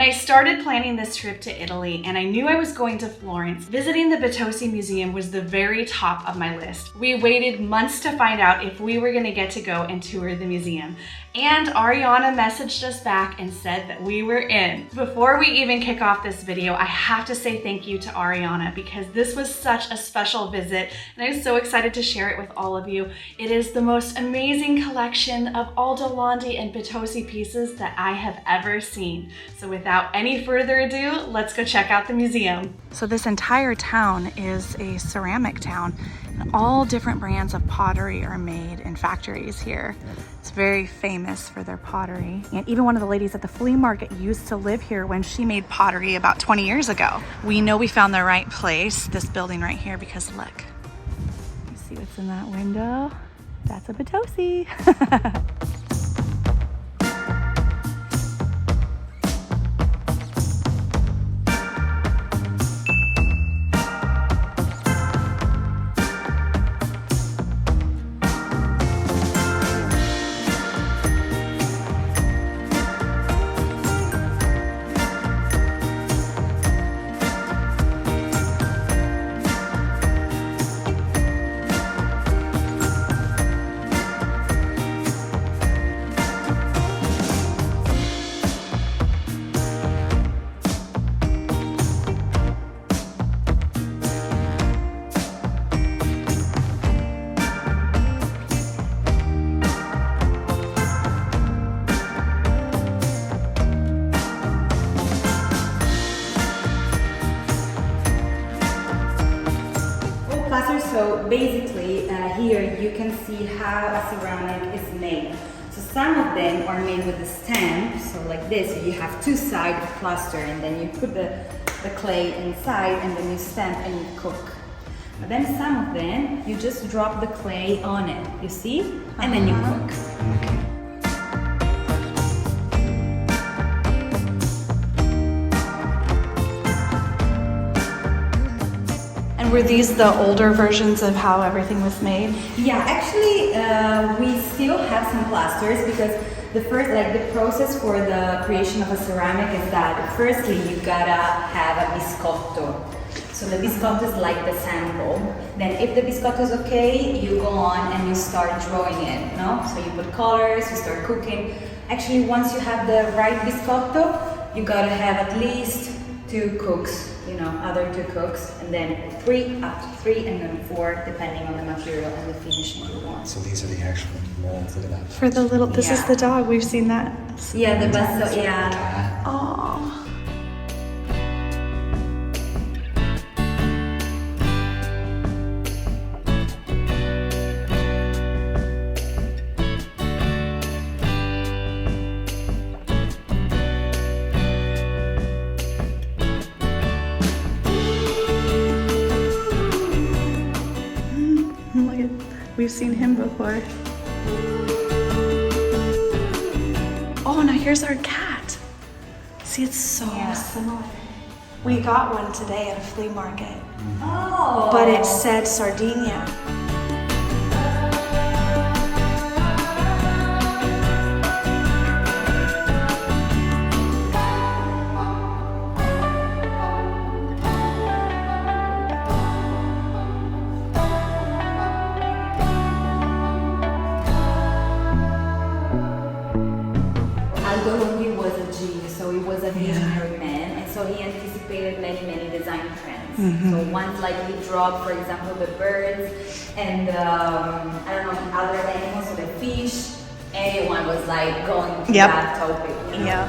When I started planning this trip to Italy and I knew I was going to Florence, visiting the Bitossi Museum was the very top of my list. We waited months to find out if we were going to get to go and tour the museum. And Ariana messaged us back and said that we were in. Before we even kick off this video, I have to say thank you to Ariana because this was such a special visit and I'm so excited to share it with all of you. It is the most amazing collection of Aldo, Londi, and Bitossi pieces that I have ever seen. So without any further ado, let's go check out the museum. So this entire town is a ceramic town and all different brands of pottery are made in factories here. It's very famous for their pottery. And even one of the ladies at the flea market used to live here when she made pottery about 20 years ago. We know we found the right place, this building right here, because look, you see what's in that window? That's a Bitossi. So basically here you can see how a ceramic is made. So some of them are made with a stamp, so like this, you have two sides plaster and then you put the clay inside and then you stamp and you cook. But then some of them, you just drop the clay on it, you see? And then you cook. Were these the older versions of how everything was made? Yeah, actually we still have some plasters because the process for the creation of a ceramic is that firstly you gotta have a biscotto. So the biscotto is like the sample. Then if the biscotto is okay, you go on and you start drawing it, no? So you put colors, you start cooking. Actually, once you have the right biscotto, you gotta have at least 2 cooks, you know, other 2 cooks, and then up to 3 and then 4, depending on the material and the finishing you want. So these are the actual molds, look at that. For the little, this is the dog, we've seen that. Yeah, the best, yeah. Oh. We've seen him before. Oh, now here's our cat. See, it's so similar. We got one today at a flea market. Oh. But it said Sardinia. Aldo was a genius, so he was a visionary man, and so he anticipated many design trends. So once like he dropped, for example, the birds and I don't know, other animals, so the fish, everyone was like going to that topic. You know? Yeah.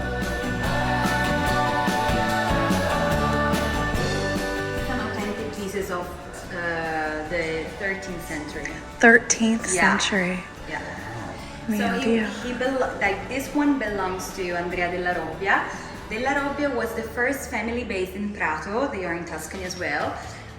Some authentic pieces of the 13th century. 13th century. Yeah. So like this one belongs to Andrea della Robbia. Della Robbia was the first family based in Prato, they are in Tuscany as well,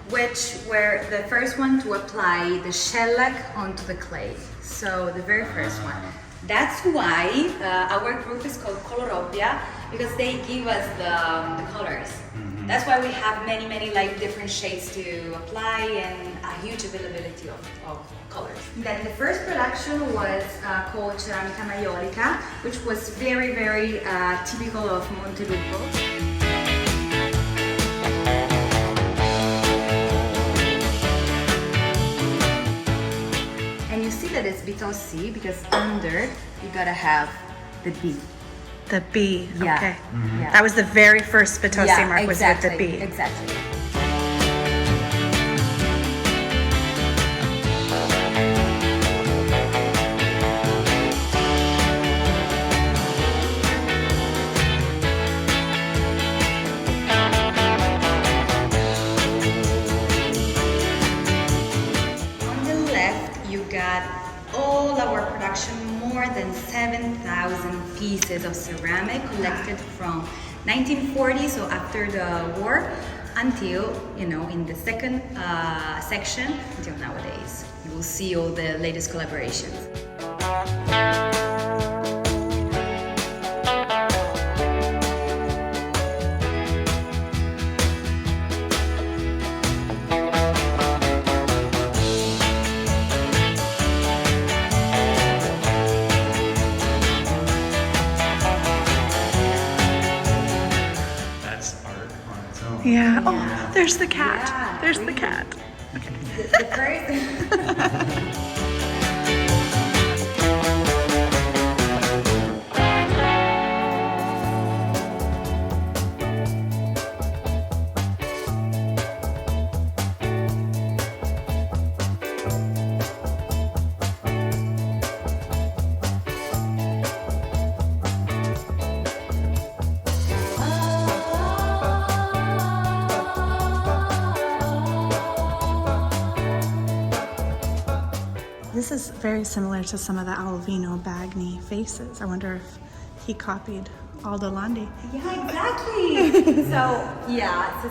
which were the first one to apply the shellac onto the clay. So the very first one. That's why our group is called Colorobbia, because they give us the colors. That's why we have many like different shades to apply and a huge availability of colors. Then the first production was called Ceramica Maiolica, which was very typical of Montelupo. And you see that it's Bitossi because under you gotta have the B. The B, Yeah. okay. Yeah. That was the very first Bitossi mark, exactly, was with the B. Exactly. On the left, you got all our production, more than 7,000 pieces of ceramic collected from 1940, so after the war, until, in the second section, until nowadays. You will see all the latest collaborations. Yeah. Oh, there's the cat. Yeah, There's the really. cat. The first... This is very similar to some of the Alvino Bagni faces. I wonder if he copied Aldo Londi. Yeah, exactly. So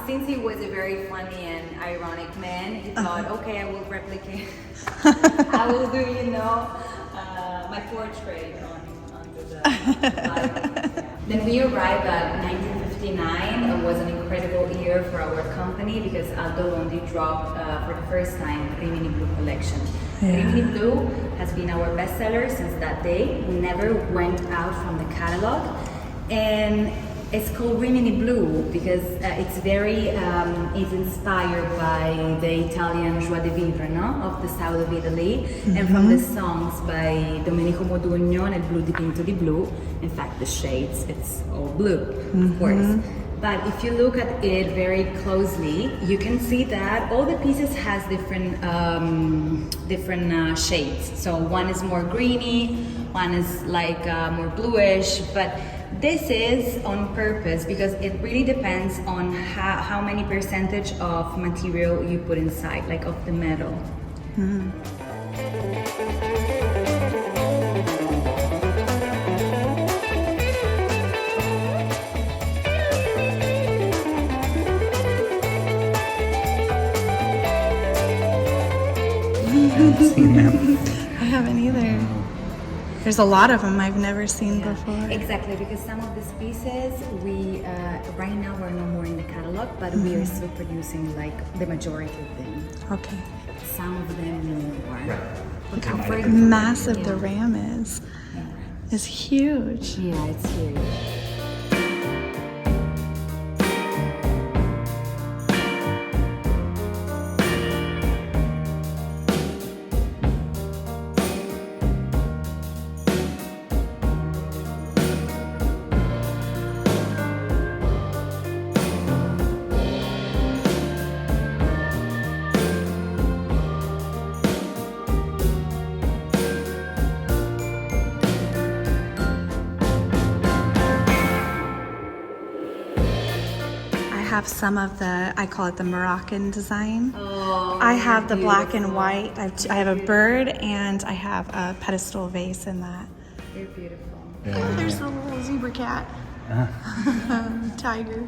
since he was a very funny and ironic man, he thought, okay, I will replicate. I will do, my portrait on the Bible. Then we arrived at 1959. It was an incredible year for our company because Aldo Londi dropped for the first time Rimini Blue collection. Yeah. Rimini Blue has been our bestseller since that day. We never went out from the catalog. And it's called Rimini Blue because it's inspired by the Italian joie de vivre, of the south of Italy, and from the songs by Domenico Modugno, Nel blu dipinto di blu. In fact, the shades, it's all blue, of course. But if you look at it very closely, you can see that all the pieces has different shades. So one is more greeny, one is like more bluish, but this is on purpose because it really depends on how many percentage of material you put inside, like of the metal. I haven't either. There's a lot of them I've never seen before. Exactly, because some of these pieces we right now we're no more in the catalog, but we are still producing like the majority of them. Okay. Some of them no more. Look how massive the ram is. It's huge. Yeah, it's huge. I have some of the, I call it the Moroccan design. Oh, I have the black and white. I have a bird and I have a pedestal vase in that. They're beautiful. Oh, there's a little zebra cat. Tiger.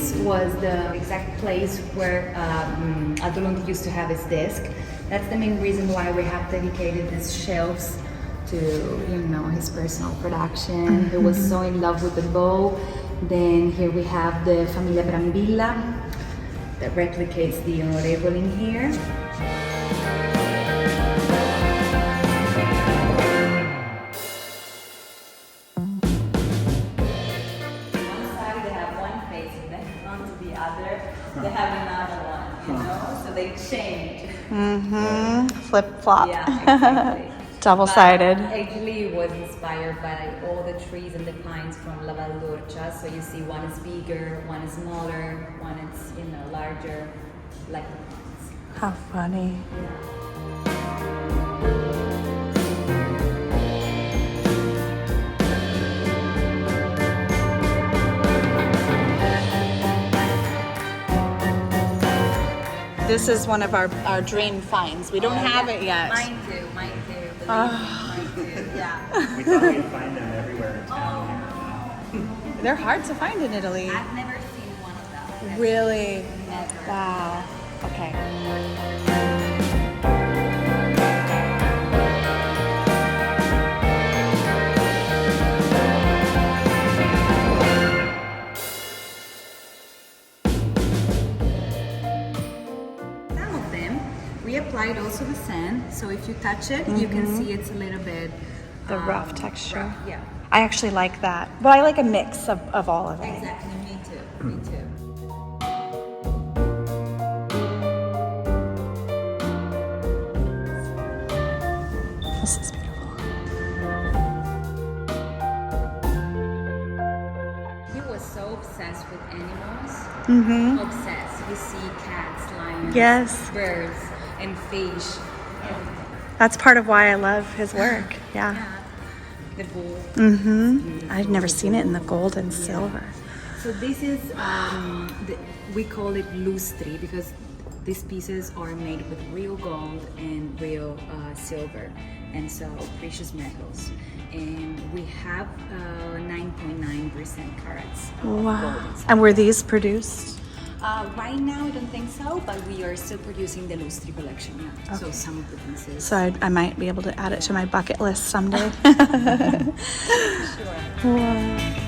this was the exact place where Aldo Londi used to have his desk. That's the main reason why we have dedicated these shelves to, you know, his personal production. He was so in love with the bow. Then here we have the Famiglia Brambilla that replicates the Onorevole in here. They have another one, you know, so they change. Flip flop. Yeah, exactly. Double-sided. But actually, it was inspired by all the trees and the pines from La Val d'Orcia. So you see, one is bigger, one is smaller, one is, you know, larger, like the pines. How funny. This is one of our dream finds. We don't have it yet. Mine too, mine too. Mine too, yeah. We thought we'd find them everywhere in town. They're hard to find in Italy. I've never seen one of them. Really? Never. Wow. Okay. We applied also the sand, so if you touch it, you can see it's a little bit The rough texture. rough, yeah. I actually like that. But I like a mix of all of it. Exactly, me too. Me too. This is beautiful. He was so obsessed with animals. Obsessed. You see cats, lions, Yes. birds, and fish. That's part of why I love his work. Yeah. The bull. I've never seen it in the gold and silver. So this is, we call it lustri because these pieces are made with real gold and real silver, and so precious metals. And we have 9.9% carats of Wow. gold. And were these produced? Right now, I don't think so, but we are still producing the lustri collection. Yeah. So some of the pieces. So I might be able to add it to my bucket list someday. Sure. Wow.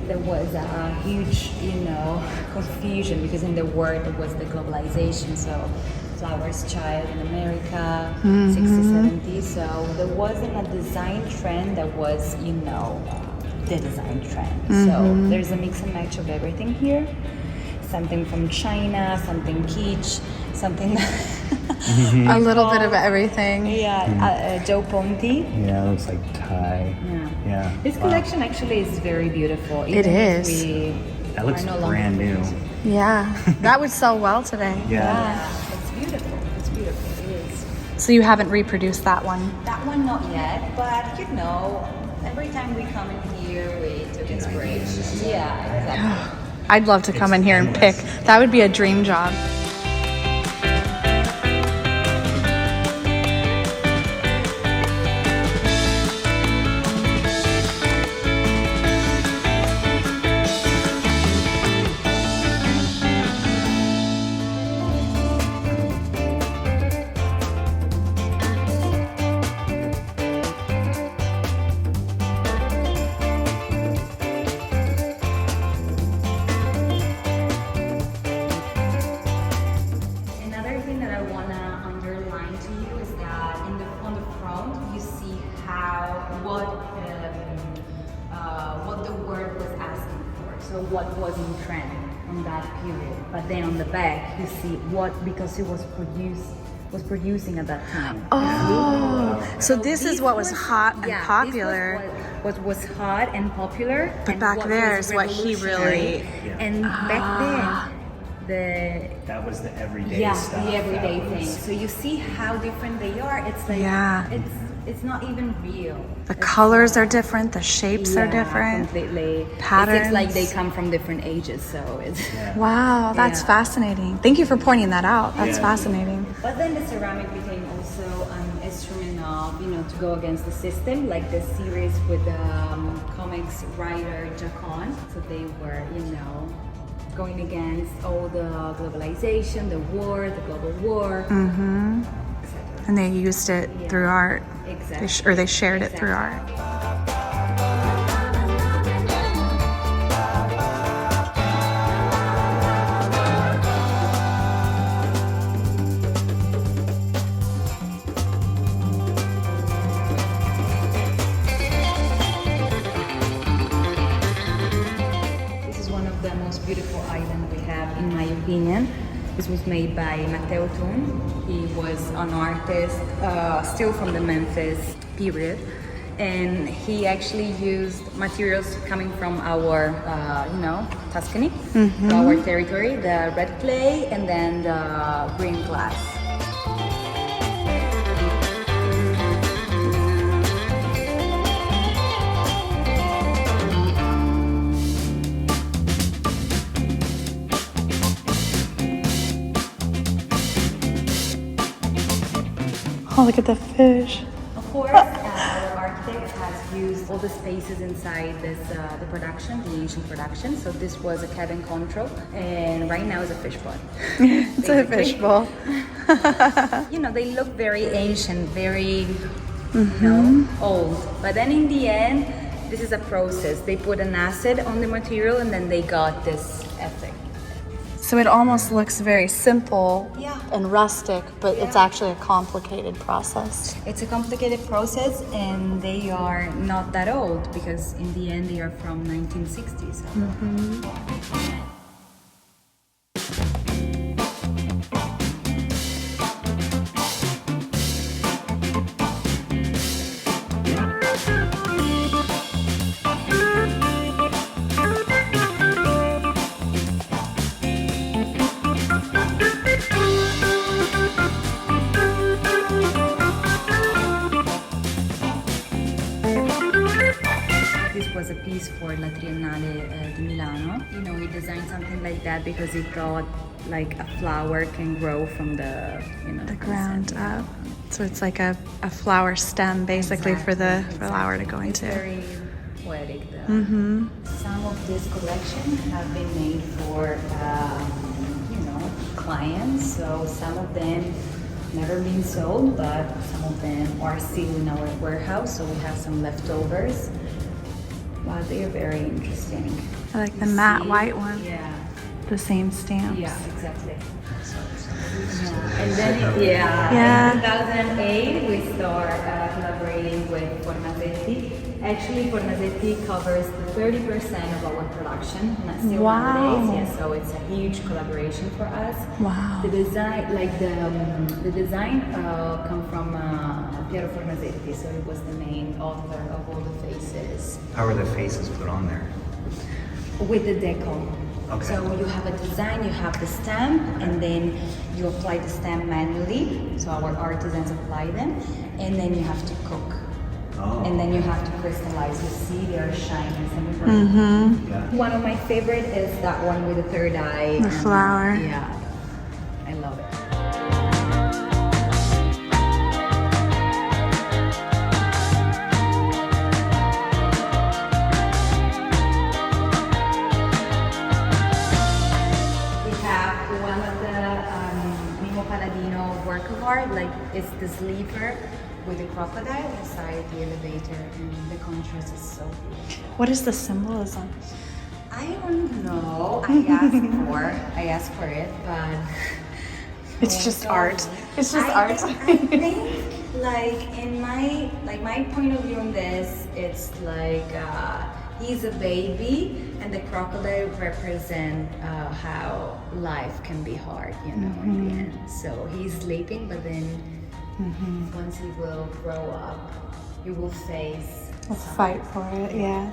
There was a huge, confusion because in the world there was the globalization, so flowers child in America, 60s, 70s, so there wasn't a design trend that was, the design trend. So there's a mix and match of everything here. Something from China, something kitsch, something... A little bit of everything. Yeah, Joe Ponti. Yeah, it looks like Thai. Yeah. This collection actually is very beautiful. It is. That looks are no brand new. longer- Yeah. That would sell well today. Yeah. It's beautiful. It's beautiful. It is. So you haven't reproduced that one? That one not yet, but every time we come in here, we took inspiration. Yeah, exactly. I'd love to come in here and pick. That would be a dream job. What was in trend on that period, but then on the back you see because it was producing at that time. Oh, so this is what was hot and popular. This was what was hot and popular. But and back what there was is what he really. And back then, That was the everyday yeah, stuff. the everyday That thing. was- So you see how different they are. It's like it's not even real. The It's colors not- are different, the shapes are different. Completely. Patterns. It's like they come from different ages, so it's. Yeah. Wow, that's Yeah. fascinating. Thank you for pointing that out. That's Yeah. fascinating. But then the ceramic became also an instrument of, to go against the system, like the series with the comics writer Jacon. So they were, going against all the globalization, the war, the global war, etc. And they used it through art. Exactly. They shared it through art. This is one of the most beautiful items we have, in my opinion. This was made by Matteo Thun. He was an artist, still from the Memphis period. And he actually used materials coming from our, Tuscany, our territory, the red clay and then the green glass. Oh, look at the fish. Of course, our architect has used all the spaces inside this the production, the ancient production. So this was a cabin control, and right now is a fish pond. It's a fish bowl. They look very ancient, very old. But then in the end, this is a process. They put an acid on the material, and then they got this effect. So it almost looks very simple Yeah. and rustic, but it's Yeah. actually a complicated process. It's a complicated process, and they are not that old because in the end they are from 1960s. This was a piece for La Triennale di Milano. He designed something like that because he thought like a flower can grow from the, The ground up. So it's like a flower stem basically for the flower to go It's into. very poetic. Some of this collection have been made for, clients. So some of them never been sold, but some of them are still in our warehouse. So we have some leftovers. But they are very interesting. I like the You matte see? white one. Yeah. The same stamps. Yeah, exactly. And then, Yeah. in 2008, we start collaborating with Fornasetti. Actually, Fornasetti covers 30% of our production. Still Wow. nowadays, yeah. So it's a huge collaboration for us. Wow. The design, the design, come from Piero Fornasetti. So he was the main author of all the faces. How are the faces put on there? With the deco. Okay. So you have a design, you have the stamp, and then you apply the stamp manually. So our artisans apply them, and then you have to cook. Oh. And then you have to crystallize. You see they are shining. Yeah. One of my favorite is that one with the third eye. The flower. Yeah, I love it. We have one of the Mimo Palladino work of art, like it's the sleeper with the crocodile inside the elevator, and the contrast is so beautiful. What is the symbolism? I don't know. I asked for it, but It's just art. It's just I art. think, like in my point of view on this, it's like he's a baby, and the crocodile represent how life can be hard, in the end. So he's sleeping, but then once he will grow up, he will face. Let's fight for it, yeah.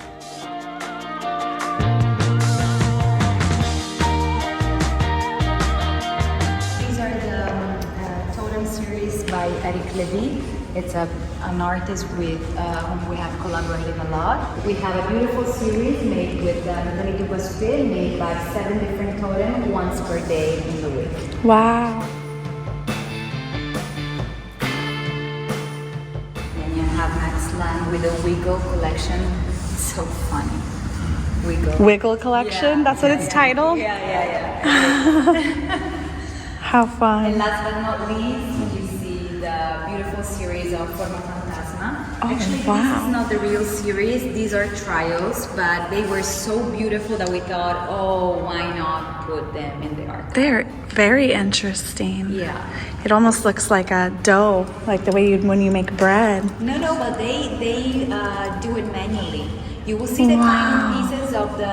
Eric Levy. It's an artist with whom we have collaborated a lot. We have a beautiful series made with Montelupo Fiorentino, made by 7 different totems once per day in the week. Wow. And you have Max Land with a Wiggle collection. It's so funny. Wiggle collection? That's what it's titled? Yeah. How fun. And last but not least, you see the beautiful series of Forma Fantasma. Oh, Actually, wow. this is not the real series. These are trials, but they were so beautiful that we thought, oh, why not put them in the archive? They're very interesting. Yeah. It almost looks like a dough, like the way when you make bread. No, but they do it manually. You will see the kind of pieces of the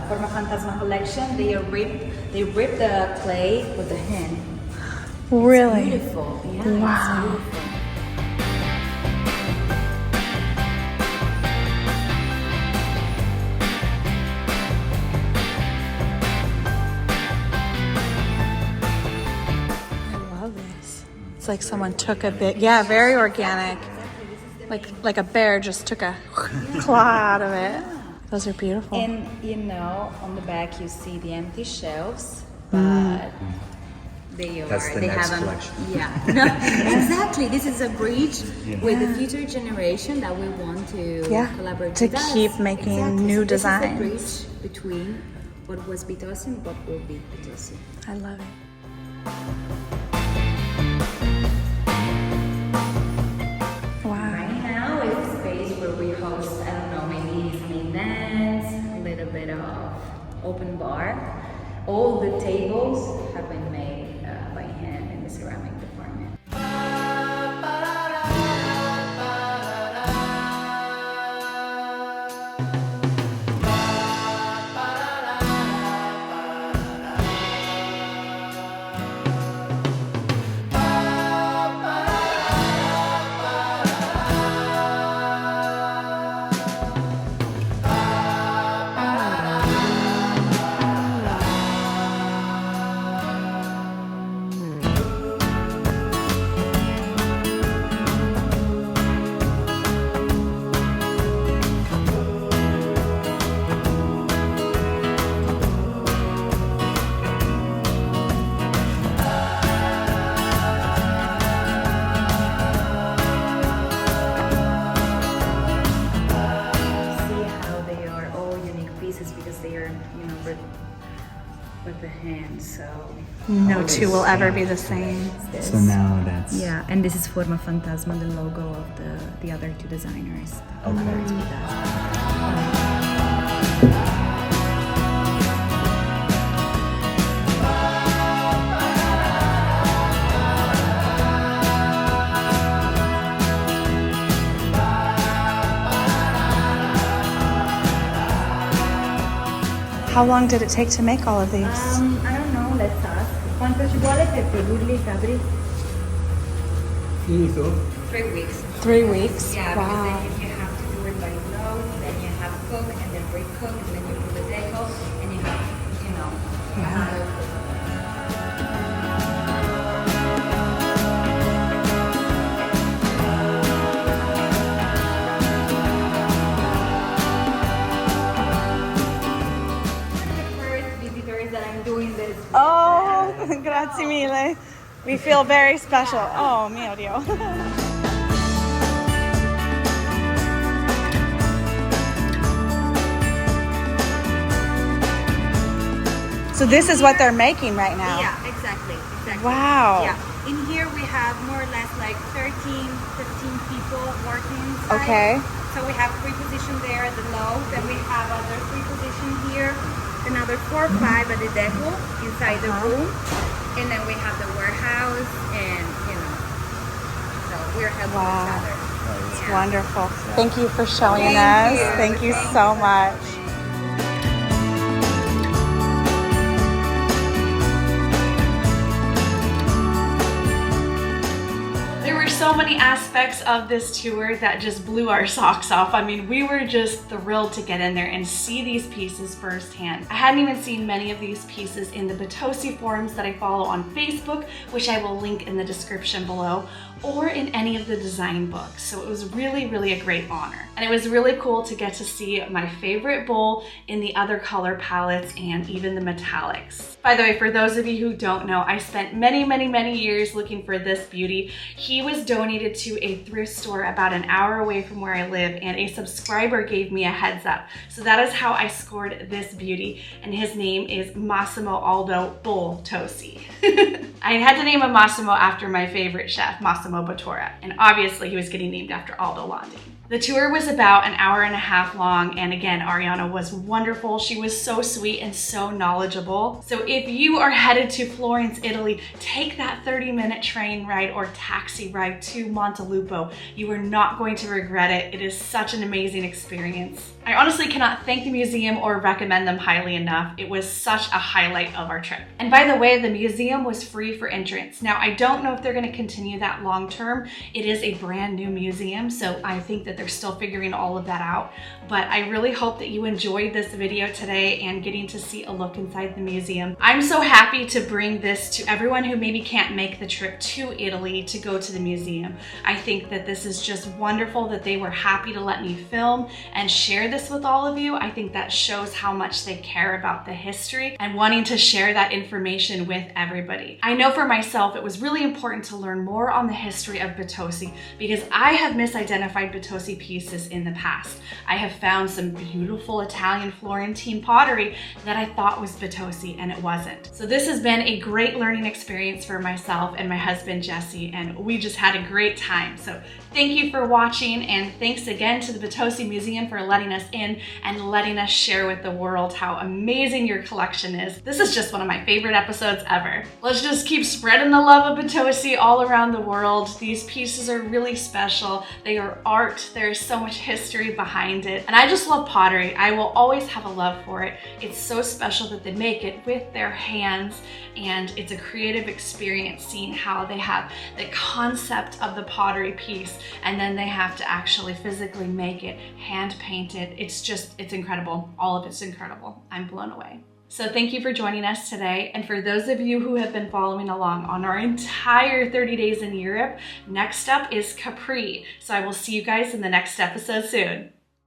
Forma Fantasma collection. They rip the clay with the hand. Really? It's beautiful. Yeah, Wow. it's beautiful. I love this. It's like someone took a bit, yeah, very organic. Like a bear just took a claw out of it. Those are beautiful. And on the back you see the empty shelves, but That's the next collection. Yeah, exactly. This is a bridge with the future generation that we want to collaborate to with us. keep making new designs. This is a bridge between what was Bitossi and what will be Bitossi. I love it. Wow. Right now it's a space where we host, I don't know, maybe some events, a little bit of open bar. All the tables have been made by hand in the ceramic department. With the hand, so No two will ever be the same. So now that's and this is Forma Fantasma, the logo of the other 2 designers. How long did it take to make all of these? I don't know, let's ask. Quanto ci vuole per produrli, Fabri? finito. 3 weeks. 3 weeks? Yeah, Wow. because then you have to do it by load, then you have cook, and then re-cook, and then you put the deco, and you have, Oh, grazie mille. We feel very special. Oh, mio Dio. So this is what they're making right now? Yeah, exactly. Wow. Yeah. In here we have more or less like 13, 15 people working inside. Okay. So we have 3 positions there at the low, then we have other 3 positions here, another 4 or 5 at the deco inside the room, and then we have the warehouse, and so we're helping each other. It's wonderful. Thank you for showing us. Thank you so much. so many aspects of this tour that just blew our socks off. I mean, we were just thrilled to get in there and see these pieces firsthand. I hadn't even seen many of these pieces in the Bitossi forums that I follow on Facebook, which I will link in the description below, or in any of the design books. So it was really, really a great honor. And it was really cool to get to see my favorite bowl in the other color palettes and even the metallics. By the way, for those of you who don't know, I spent many years looking for this beauty. He was donated to a thrift store about an hour away from where I live, and a subscriber gave me a heads up. So that is how I scored this beauty, and his name is Massimo Aldo Bitossi. I had to name him Massimo after my favorite chef, Massimo Bottura, and obviously he was getting named after Aldo Londi. The tour was about an hour and a half long, and again, Ariana was wonderful. She was so sweet and so knowledgeable. So if you are headed to Florence, Italy, take that 30-minute train ride or taxi ride to Montelupo. You are not going to regret it. It is such an amazing experience. I honestly cannot thank the museum or recommend them highly enough. It was such a highlight of our trip. And by the way, the museum was free for entrance. Now, I don't know if they're going to continue that long term. It is a brand new museum, so I think that they're still figuring all of that out. But I really hope that you enjoyed this video today and getting to see a look inside the museum. I'm so happy to bring this to everyone who maybe can't make the trip to Italy to go to the museum. I think that this is just wonderful that they were happy to let me film and share this with all of you. I think that shows how much they care about the history and wanting to share that information with everybody. I know for myself, it was really important to learn more on the history of Bitossi because I have misidentified Bitossi pieces in the past. I have found some beautiful Italian Florentine pottery that I thought was Bitossi and it wasn't. So this has been a great learning experience for myself and my husband Jesse, and we just had a great time. So thank you for watching, and thanks again to the Bitossi Museum for letting us in and letting us share with the world how amazing your collection is. This is just one of my favorite episodes ever. Let's just keep spreading the love of Bitossi all around the world. These pieces are really special. They are art. There's so much history behind it. And I just love pottery. I will always have a love for it. It's so special that they make it with their hands, and it's a creative experience seeing how they have the concept of the pottery piece and then they have to actually physically make it, hand paint it. It's incredible. All of it's incredible. I'm blown away. So thank you for joining us today. And for those of you who have been following along on our entire 30 days in Europe, next up is Capri. So I will see you guys in the next episode soon.